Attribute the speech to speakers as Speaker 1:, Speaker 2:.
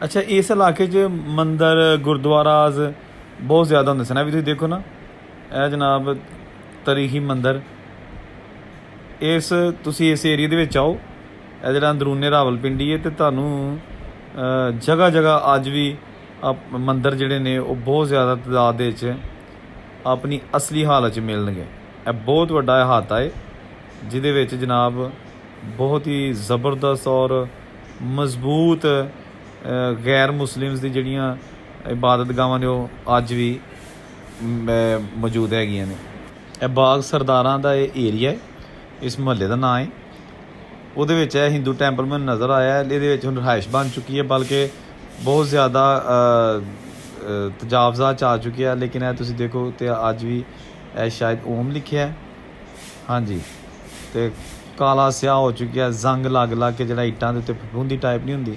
Speaker 1: अच्छा, इस इलाके च मंदिर गुरुद्वाराज बहुत ज़्यादा होंदे सन। भी तुसीं देखो ना, ਇਹ जनाब तरीखी मंदिर। इस एरिए ਦੇ ਵਿੱਚ ਆਓ, ਇਹ ਜਿਹੜਾ ਅੰਦਰੂਨੇ ਰਾਵਲਪਿੰਡੀ ਹੈ, ਅਤੇ ਤੁਹਾਨੂੰ ਜਗ੍ਹਾ ਜਗ੍ਹਾ ਅੱਜ ਵੀ ਮੰਦਿਰ ਜਿਹੜੇ ਨੇ ਉਹ ਬਹੁਤ ਜ਼ਿਆਦਾ ਤਾਦਾਦ ਦੇ ਵਿੱਚ ਆਪਣੀ ਅਸਲੀ ਹਾਲਤ 'ਚ ਮਿਲਣਗੇ। ਇਹ ਬਹੁਤ ਵੱਡਾ ਅਹਾਤਾ ਹੈ ਜਿਹਦੇ ਵਿੱਚ ਜਨਾਬ ਬਹੁਤ ਹੀ ਜ਼ਬਰਦਸਤ ਔਰ ਮਜ਼ਬੂਤ ਗੈਰ ਮੁਸਲਿਮਸ ਦੀ ਜਿਹੜੀਆਂ ਇਬਾਦਤਗਾਹਾਂ ਨੇ ਉਹ ਅੱਜ ਵੀ ਮੌਜੂਦ ਹੈਗੀਆਂ ਨੇ। ਇਹ ਬਾਗ ਸਰਦਾਰਾਂ ਦਾ ਇਹ ਏਰੀਆ ਹੈ, ਇਸ ਮੁਹੱਲੇ ਦਾ ਨਾਂ ਹੈ। ਉਹਦੇ ਵਿੱਚ ਇਹ ਹਿੰਦੂ ਟੈਂਪਲ ਮੈਨੂੰ ਨਜ਼ਰ ਆਇਆ। ਇਹਦੇ ਵਿੱਚ ਹੁਣ ਰਿਹਾਇਸ਼ ਬਣ ਚੁੱਕੀ ਹੈ, ਬਲਕਿ ਬਹੁਤ ਜ਼ਿਆਦਾ ਤਜਾਵਜ਼ਾਤ ਆ ਚੁੱਕੇ ਆ। ਲੇਕਿਨ ਇਹ ਤੁਸੀਂ ਦੇਖੋ ਤੇ ਅੱਜ ਵੀ ਇਹ ਸ਼ਾਇਦ ਓਮ ਲਿਖਿਆ ਹੈ, ਹਾਂਜੀ, ਅਤੇ ਕਾਲਾ ਸਿਆਹ ਹੋ ਚੁੱਕਿਆ, ਜ਼ੰਗ ਲੱਗ ਕੇ ਜਿਹੜਾ ਇੱਟਾਂ ਦੇ ਉੱਤੇ ਫਫੂੰਦੀ ਟਾਈਪ ਨਹੀਂ ਹੁੰਦੀ,